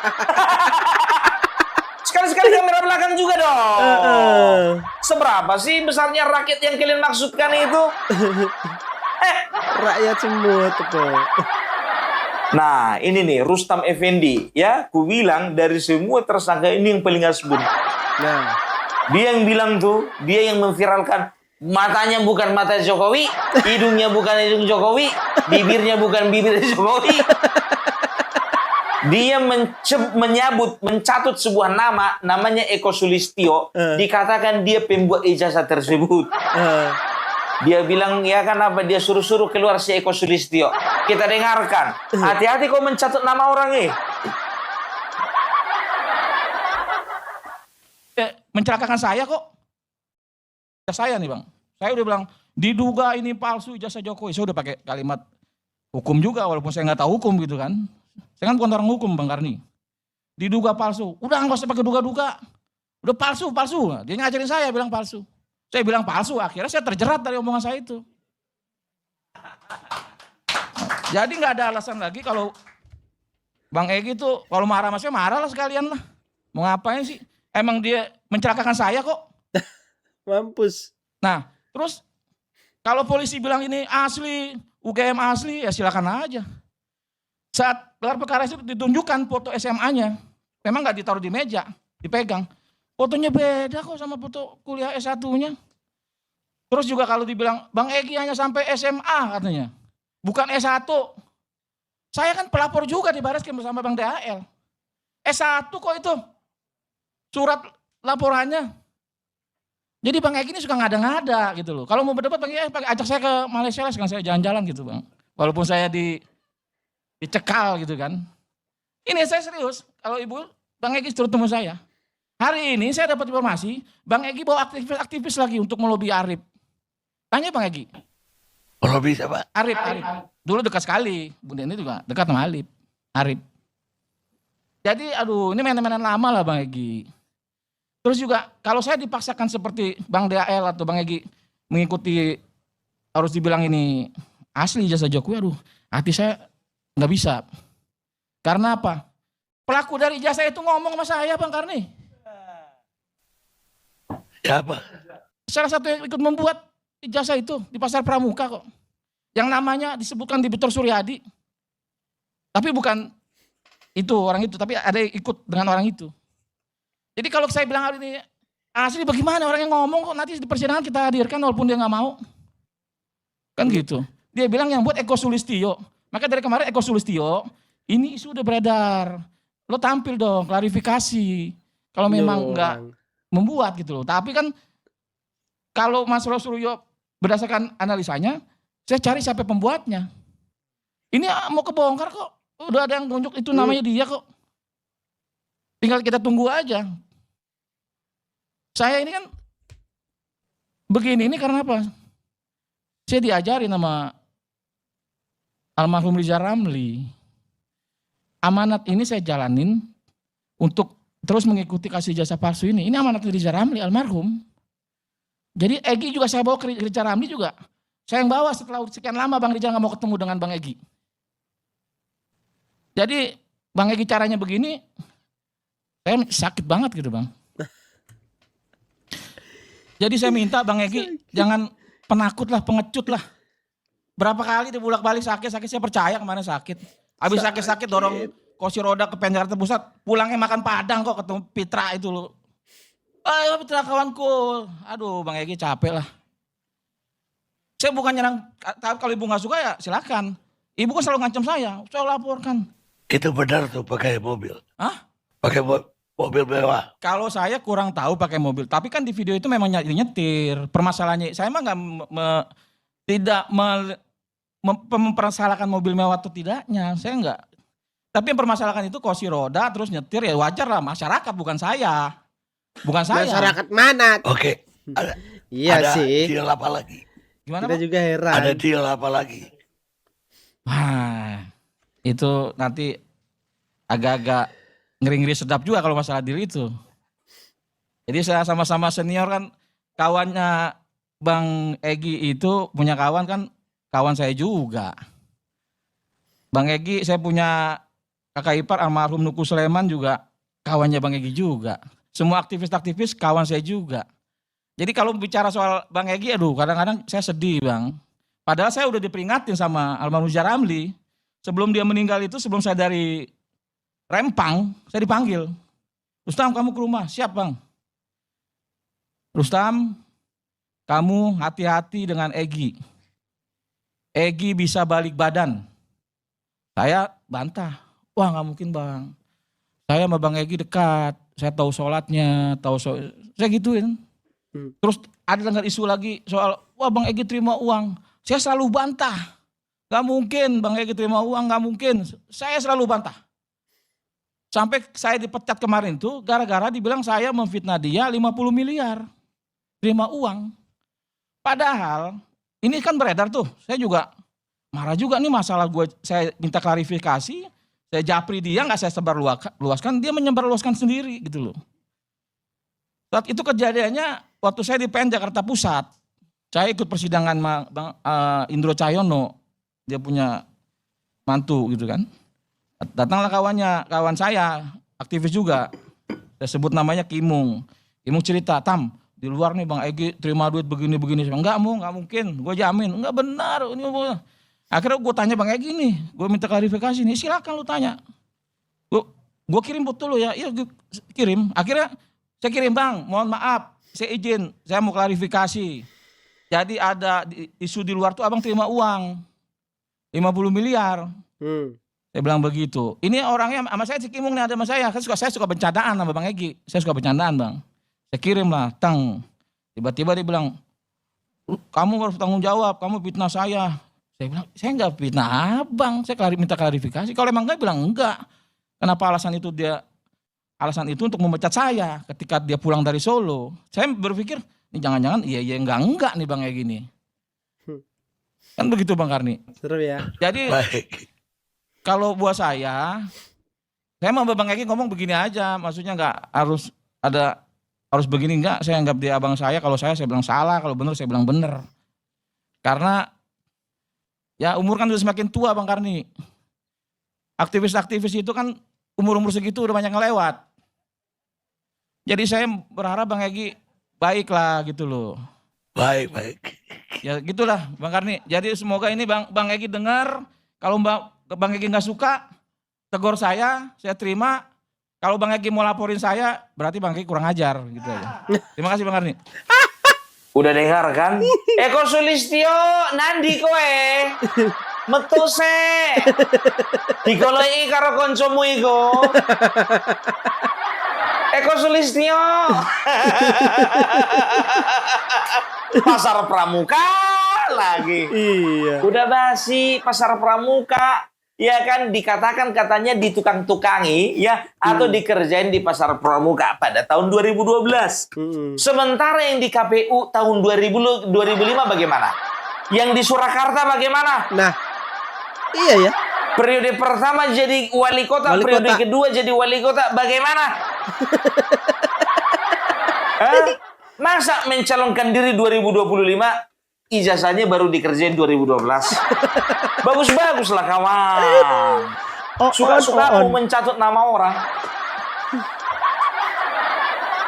Sekali-sekali kamera belakang juga dong. Seberapa sih besarnya rakyat yang kalian maksudkan itu? Rakyat semua tuh. Nah, ini nih Rustam Effendi ya, ku bilang dari semua tersangka ini yang paling asbun. Nah, dia yang bilang tuh, dia yang memviralkan matanya bukan mata Jokowi, hidungnya bukan hidung Jokowi, bibirnya bukan bibir Jokowi. Dia mencatut sebuah nama, namanya Eko Sulistyo, dikatakan dia pembuat ijazah tersebut. Dia bilang, ya kan apa, dia suruh-suruh keluar si Eko Sulistyo. Kita dengarkan, hati-hati kau mencatut nama orang mencelakakan saya kok. Saya nih bang, saya udah bilang diduga ini palsu ijazah Jokowi. Saya udah pakai kalimat hukum juga walaupun saya nggak tahu hukum gitu kan. Saya kan bukan orang hukum Bang Karni. Diduga palsu, udah nggak usah pakai duga-duga. Udah palsu. Dia ngajarin saya bilang palsu. Saya bilang palsu, akhirnya saya terjerat dari omongan saya itu. Jadi nggak ada alasan lagi kalau Bang Egy tuh kalau marah sama saya marah lah sekalian lah. Mau ngapain sih? Emang dia mencelakakan saya kok. Mampus. Nah, terus kalau polisi bilang ini asli, UGM asli, ya silakan aja. Saat gelar perkara itu ditunjukkan foto SMA-nya, memang nggak ditaruh di meja, dipegang. Fotonya beda kok sama foto kuliah S1-nya. Terus juga kalau dibilang Bang Egy hanya sampai SMA katanya, bukan S1. Saya kan pelapor juga di Barreskrim bersama Bang DHL. S1 kok itu surat laporannya. Jadi Bang Egy ini suka ngada-ngada gitu loh. Kalau mau berdebat Bang Egy ajak saya ke Malaysia lah, sekarang saya jalan-jalan gitu Bang. Walaupun saya dicekal gitu kan. Ini saya serius, kalau Ibu Bang Egy turut temu saya. Hari ini saya dapat informasi, Bang Egy bawa aktivis lagi untuk melobi Arif. Tanya Bang Egy. Melobi siapa? Arif. Dulu dekat sekali, Bunda ini juga dekat sama Arif. Jadi aduh ini mainan-mainan lama lah Bang Egy. Terus juga kalau saya dipaksakan seperti Bang DHL atau Bang Egy mengikuti harus dibilang ini asli ijazah Jokowi, aduh hati saya nggak bisa. Karena apa? Pelaku dari ijazah itu ngomong sama saya Bang Karni. Siapa? Salah satu yang ikut membuat ijazah itu di Pasar Pramuka kok. Yang namanya disebutkan di Victor Suryadi. Tapi bukan itu orang itu, tapi ada yang ikut dengan orang itu. Jadi kalau saya bilang hari ini asli bagaimana orang yang ngomong kok nanti di persidangan kita hadirkan walaupun dia nggak mau. Kan gitu. Dia bilang yang buat Eko Sulistyo. Maka dari kemarin Eko Sulistyo, ini isu udah beredar. Lo tampil dong, klarifikasi. Kalau memang nggak membuat gitu loh. Tapi kan kalau Mas Suryo berdasarkan analisanya, saya cari siapa pembuatnya. Ini mau kebongkar kok. Udah ada yang tunjuk itu namanya dia kok. Tinggal kita tunggu aja. Saya ini kan begini, ini karena apa? Saya diajarin sama almarhum Rizal Ramli. Amanat ini saya jalanin untuk terus mengikuti kasih jasa palsu ini. Ini amanat Rizal Ramli almarhum. Jadi Egy juga saya bawa ke Rizal Ramli juga. Saya yang bawa setelah sekian lama Bang Rizal nggak mau ketemu dengan Bang Egy. Jadi Bang Egy caranya begini, saya sakit banget gitu Bang. Jadi saya minta Bang Egy jangan penakut lah, pengecut lah. Berapa kali dia bolak-balik sakit, saya percaya kemarin sakit. Habis sakit-sakit dorong kursi roda ke Jakarta Pusat, pulangnya makan Padang kok ketemu Pitra itu loh. Ayo Pitra kawanku, aduh Bang Egy capek lah. Saya bukan nyerang, kalau ibu nggak suka ya silakan. Ibu kan selalu ngancam saya laporkan. Itu benar tuh pakai mobil. Hah? Pakai mobil mewah. Kalau saya kurang tahu pakai mobil, tapi kan di video itu memang nyetir. Permasalahannya, saya mah tidak mempermasalahkan mobil mewah atau tidaknya, saya enggak. Tapi yang permasalahan itu kursi roda terus nyetir ya wajar lah, masyarakat bukan saya. Bukan saya. Masyarakat mana? Oke. Iya ada sih. deal apa lagi? Gimana, Kita Pak? juga heran. Ada deal apa lagi? Wah, itu nanti agak-agak ngeri-ngeri sedap juga kalau masalah deal itu. Jadi saya sama-sama senior kan, kawannya Bang Egy itu punya kawan kan, kawan saya juga. Bang Egy saya punya kakak ipar almarhum Nuku Sleman juga kawannya Bang Egy juga. Semua aktivis-aktivis kawan saya juga. Jadi kalau bicara soal Bang Egy, aduh kadang-kadang saya sedih Bang. Padahal saya udah diperingatin sama almarhum Rizal Ramli. Sebelum dia meninggal itu, sebelum saya dari Rempang, saya dipanggil. Rustam kamu ke rumah, siap Bang. Rustam, kamu hati-hati dengan Egy. Egy bisa balik badan. Saya bantah, wah nggak mungkin Bang. Saya sama Bang Egy dekat, saya tahu sholatnya, saya gituin. Terus ada dengar isu lagi soal, wah Bang Egy terima uang. Saya selalu bantah, gak mungkin Bang Egy terima uang, gak mungkin. Saya selalu bantah. Sampai saya dipecat kemarin tuh, gara-gara dibilang saya memfitnah dia 50 miliar. Terima uang. Padahal, ini kan beredar tuh, saya juga marah juga nih masalah saya minta klarifikasi, saya japri dia, gak saya sebarluaskan, dia menyebarluaskan sendiri gitu loh. Saat itu kejadiannya waktu saya di PN Jakarta Pusat, saya ikut persidangan Bang Indro Cahyono, dia punya mantu gitu kan. Datanglah kawan saya, aktivis juga, saya sebut namanya Kimung. Kimung cerita, Tam, di luar nih Bang Egy terima duit begini-begini. Enggak mungkin, gue jamin, enggak benar. Akhirnya gue tanya Bang Egy nih, gue minta klarifikasi nih, silakan lu tanya. Gue kirim foto lu ya, iya gue kirim. Akhirnya saya kirim Bang, mohon maaf, saya izin, saya mau klarifikasi. Jadi ada isu di luar tuh abang terima uang 50 miliar. Saya bilang begitu. Ini orangnya sama saya si Kimung nih ada sama saya. Saya suka bercandaan sama Bang Egy. Saya suka bercandaan Bang. Saya kirim lah, tiba-tiba dia bilang, kamu harus tanggung jawab, kamu fitnah saya. Saya bilang, saya enggak fitnah abang, saya minta klarifikasi. Kalau emang enggak, bilang enggak. Kenapa alasan itu untuk memecat saya ketika dia pulang dari Solo. Saya berpikir, ini jangan-jangan iya enggak nih Bang Egy gini. Kan begitu Bang Karni. Seru ya. Jadi kalau buat saya sama Bang Egy ngomong begini aja, maksudnya enggak harus begini enggak, saya anggap dia abang saya, kalau saya bilang salah, kalau benar saya bilang benar. Karena ya umur kan udah semakin tua Bang Karni. Aktivis-aktivis itu kan umur-umur segitu udah banyak ngelewat. Jadi saya berharap Bang Egy baiklah gitu loh. Baik. Ya gitulah Bang Karni. Jadi semoga ini Bang Egy dengar. Kalau Bang Egy nggak suka, tegur saya terima. Kalau Bang Egy mau laporin saya, berarti Bang Egy kurang ajar gitu aja. Terima kasih Bang Karni. Udah dengar kan? Eko Sulistyo, nandi kowe. Metu se. Digoleki karo kancamu iku. Eko Sulistyo. Pasar Pramuka lagi. Iya. Udah basi Pasar Pramuka. ya kan dikatakan katanya ditukang-tukangi ya atau dikerjain di pasar pramuka pada tahun 2012. Sementara yang di KPU tahun 2005 bagaimana? Yang di Surakarta bagaimana? Nah, iya ya. Periode pertama jadi wali kota, periode kedua jadi wali kota, bagaimana? Masa mencalonkan diri 2025, ijazahnya baru dikerjain 2012? Bagus-bagus lah kawan. Suka-suka aku mencatut nama orang.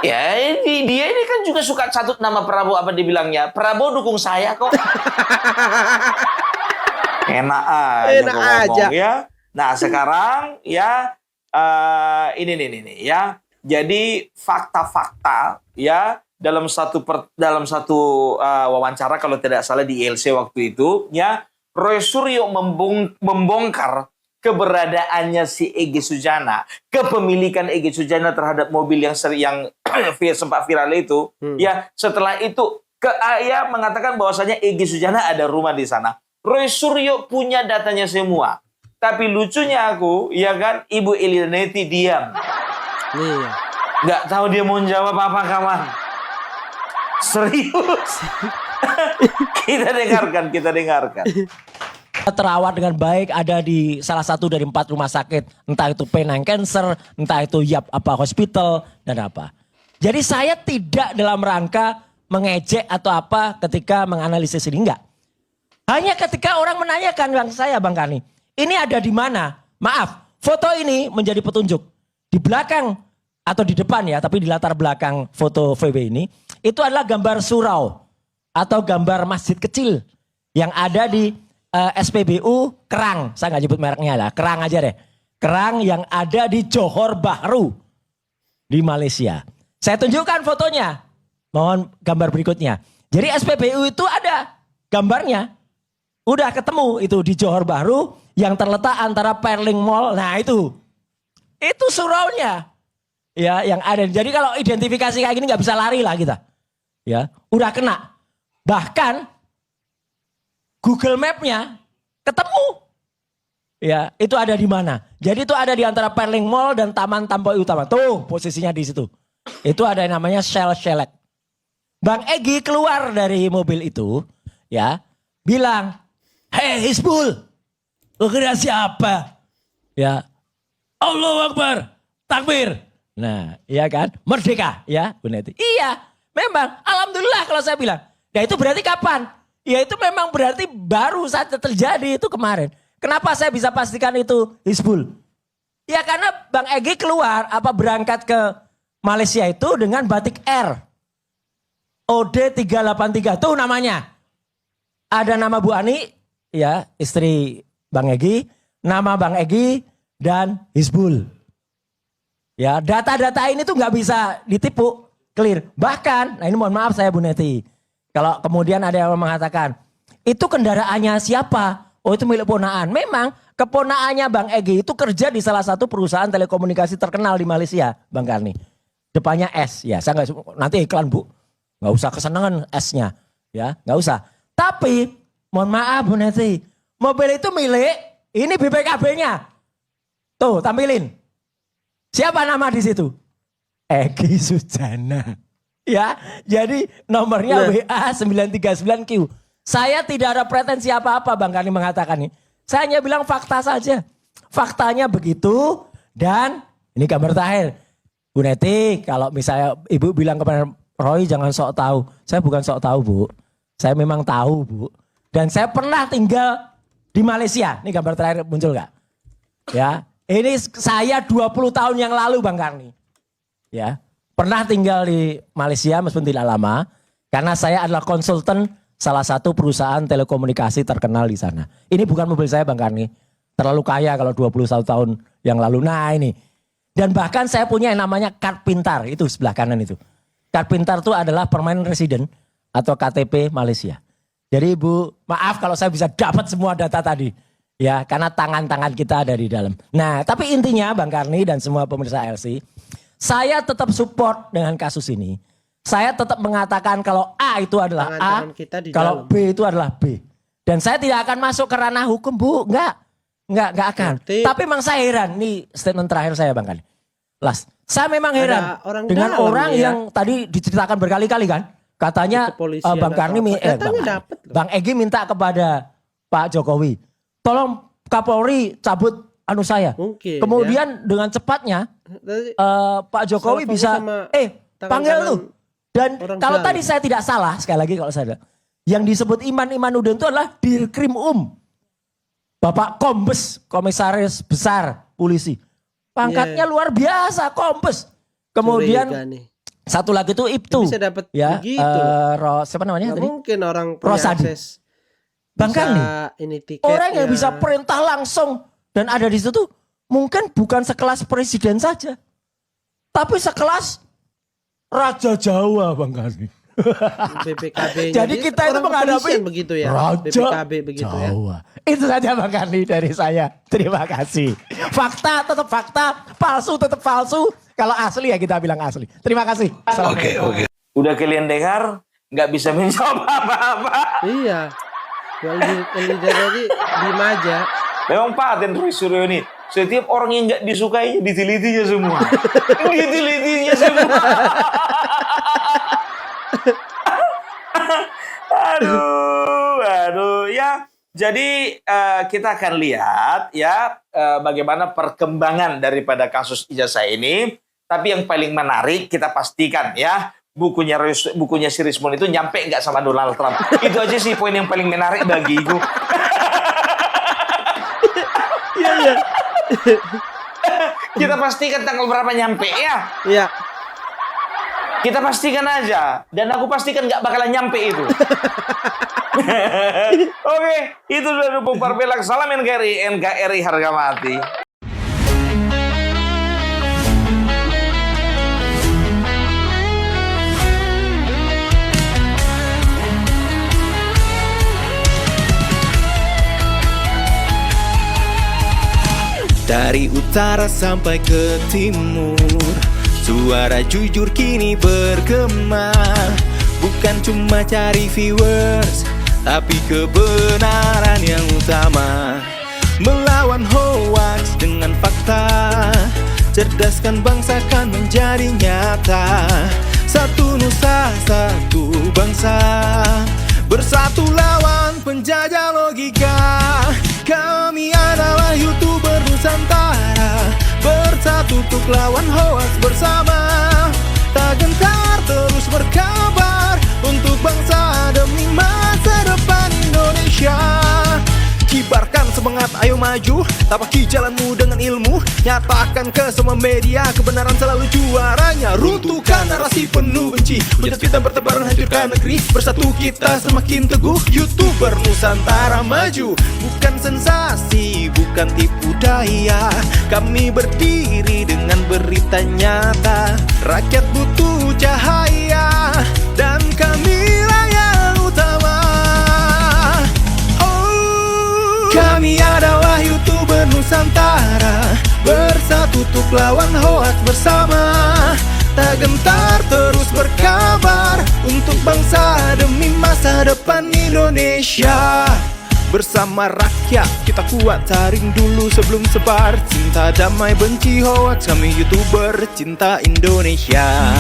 Ya, dia ini kan juga suka catut nama Prabowo, apa dibilangnya? Prabowo dukung saya kok. Enak aja. Ya. Nah, sekarang ya ini ya. Jadi fakta-fakta ya dalam satu wawancara kalau tidak salah di ILC waktu itu ya, Roy Suryo membongkar keberadaannya si Egy Sujana, kepemilikan Egy Sujana terhadap mobil yang sempat viral itu ya. Setelah itu mengatakan bahwasanya Egy Sujana ada rumah di sana. Roy Suryo punya datanya semua. Tapi lucunya aku, ya kan, Ibu Elianeti diam. Nggak tahu dia mau jawab apa, kawan. Serius. Kita dengarkan. Terawat dengan baik, ada di salah satu dari 4 rumah sakit. Entah itu Penang Cancer, entah itu Hospital, dan apa. Jadi saya tidak dalam rangka mengejek atau apa ketika menganalisis ini, enggak. Hanya ketika orang menanyakan Bang Kani, ini ada di mana? Maaf, foto ini menjadi petunjuk. Di belakang atau di depan ya, tapi di latar belakang foto VW ini, itu adalah gambar surau atau gambar masjid kecil yang ada di SPBU Kerang. Saya nggak nyebut mereknya lah, Kerang aja deh. Kerang yang ada di Johor Bahru di Malaysia. Saya tunjukkan fotonya. Mohon gambar berikutnya. Jadi SPBU itu ada gambarnya. Udah ketemu itu di Johor Bahru yang terletak antara Perling Mall. Nah itu suraunya. Ya, yang ada. Jadi kalau identifikasi kayak gini nggak bisa lari lah kita. Ya, udah kena. Bahkan Google Map-nya ketemu. Ya, itu ada di mana? Jadi itu ada di antara Perling Mall dan Taman Tampoy Utama. Tuh, posisinya di situ. Itu ada yang namanya Shell Shellac. Bang Egy keluar dari mobil itu, ya, bilang, "Hei Hizbul, lu kira siapa?" Ya, Allahu Akbar, takbir. Nah, iya kan? Merdeka, ya, Bu Neti. Iya, memang. Alhamdulillah kalau saya bilang. Ya itu berarti kapan? Ya itu memang berarti baru saja terjadi itu kemarin. Kenapa saya bisa pastikan itu Hizbul? Ya karena Bang Egy keluar, berangkat ke Malaysia itu dengan batik R. OD 383 tuh namanya. Ada nama Bu Ani, ya istri Bang Egy, nama Bang Egy dan Hizbul. Ya data-data ini tuh nggak bisa ditipu, clear. Bahkan, nah ini mohon maaf saya Bu Neti. Kalau kemudian ada yang mengatakan, itu kendaraannya siapa? Oh itu milik ponaan. Memang keponaannya Bang Egy itu kerja di salah satu perusahaan telekomunikasi terkenal di Malaysia, Bang Karni. Depannya S, ya saya nggak, nanti iklan Bu. Nggak usah kesenangan S-nya, ya nggak usah. Tapi, mohon maaf Bu Neti, mobil itu milik, ini BPKB-nya. Tuh tampilin. Siapa nama di situ? Egy Sujana. Ya, jadi nomornya WA 939Q. Saya tidak ada pretensi apa-apa Bang Karni mengatakan ini. Saya hanya bilang fakta saja. Faktanya begitu dan ini gambar terakhir. Bu Neti, kalau misalnya Ibu bilang kepada Roy jangan sok tahu. Saya bukan sok tahu Bu. Saya memang tahu Bu. Dan saya pernah tinggal di Malaysia. Ini gambar terakhir muncul gak? Ya, ini saya 20 tahun yang lalu Bang Karni. Ya. Pernah tinggal di Malaysia meskipun tidak lama. Karena saya adalah konsultan salah satu perusahaan telekomunikasi terkenal di sana. Ini bukan mobil saya Bang Karni. Terlalu kaya kalau 21 tahun yang lalu. Nah ini. Dan bahkan saya punya yang namanya Kad Pintar. Itu sebelah kanan itu. Kad Pintar itu adalah permanent resident atau KTP Malaysia. Jadi Ibu, maaf kalau saya bisa dapat semua data tadi. Ya, karena tangan-tangan kita ada di dalam. Nah, tapi intinya Bang Karni dan semua pemirsa LC, saya tetap support dengan kasus ini. Saya tetap mengatakan kalau A itu adalah A, kalau B itu adalah B. Dan saya tidak akan masuk ke ranah hukum Bu, enggak. nggak akan. Tapi memang saya heran, nih statement terakhir saya Bang Kani. Las, saya memang heran dengan orang yang tadi diceritakan berkali-kali kan, katanya Bang Karni, Bang Egy minta kepada Pak Jokowi, tolong Kapolri cabut anu saya. Mungkin, kemudian dengan cepatnya Pak Jokowi bisa panggil lu. Dan kalau tadi saya tidak salah, sekali lagi kalau saya, yang disebut Iman Imanuddin itu adalah Dirkrim Bapak Kombes, Komisaris Besar Polisi. Pangkatnya luar biasa, Kombes. Kemudian satu lagi itu Ibtu. Bisa dapat ya, begitu. Siapa namanya tadi? Mungkin orang punya akses. Bang Kani, ini orang yang bisa perintah langsung dan ada di situ mungkin bukan sekelas presiden saja, tapi sekelas Raja Jawa, Bang Kani. BPKB. Jadi kita itu menghadapi begitu ya. Raja BPKB begitu Jawa. Itu saja Bang Kani dari saya. Terima kasih. Fakta tetap fakta, palsu tetap palsu. Kalau asli ya kita bilang asli. Terima kasih. Oke. Udah kalian dengar, nggak bisa menjawab apa-apa. Iya. Yang tadi di Maja. Memang paten Roy Suryo ini. Setiap orang yang nggak disukai ditelitinya semua. Ditelitinya semua. Aduh ya. Jadi kita akan lihat ya bagaimana perkembangan daripada kasus ijazah ini. Tapi yang paling menarik kita pastikan ya, bukunya si Rismon itu nyampe nggak sama Donald Trump. Itu aja sih poin yang paling menarik bagiku. Iya. Kita pastikan tanggal berapa nyampe ya. Iya. Kita pastikan aja. Dan aku pastikan nggak bakalan nyampe itu. Oke, itu sudah Dupung Parpelak. Salam NKRI harga mati. Dari utara sampai ke timur, suara jujur kini bergema. Bukan cuma cari viewers, tapi kebenaran yang utama. Melawan hoax dengan fakta, cerdaskan bangsa kan menjadi nyata. Satu nusa, satu bangsa, bersatu lawan penjajah logika. Kami adalah YouTuber Nusantara, bersatu untuk lawan hoax bersama. Tak gentar terus berkabar untuk bangsa demi masa depan Indonesia. Kibarkan semangat, ayo maju, tapaki jalanmu dengan ilmu. Nyatakan ke semua media, kebenaran selalu juaranya. Runtuhkan narasi penuh benci, hujat fitnah bertebaran hancurkan negeri. Bersatu kita semakin teguh, YouTuber Nusantara maju. Bukan sensasi, bukan tipu daya, kami berdiri dengan berita nyata. Rakyat butuh cahaya, dan kamilah yang utama. Kami adalah YouTuber Nusantara, bersatu untuk lawan hoax bersama. Tak gentar terus berkabar untuk bangsa demi masa depan Indonesia. Bersama rakyat kita kuat, saring dulu sebelum sebar. Cinta damai benci hoax, kami YouTuber cinta Indonesia.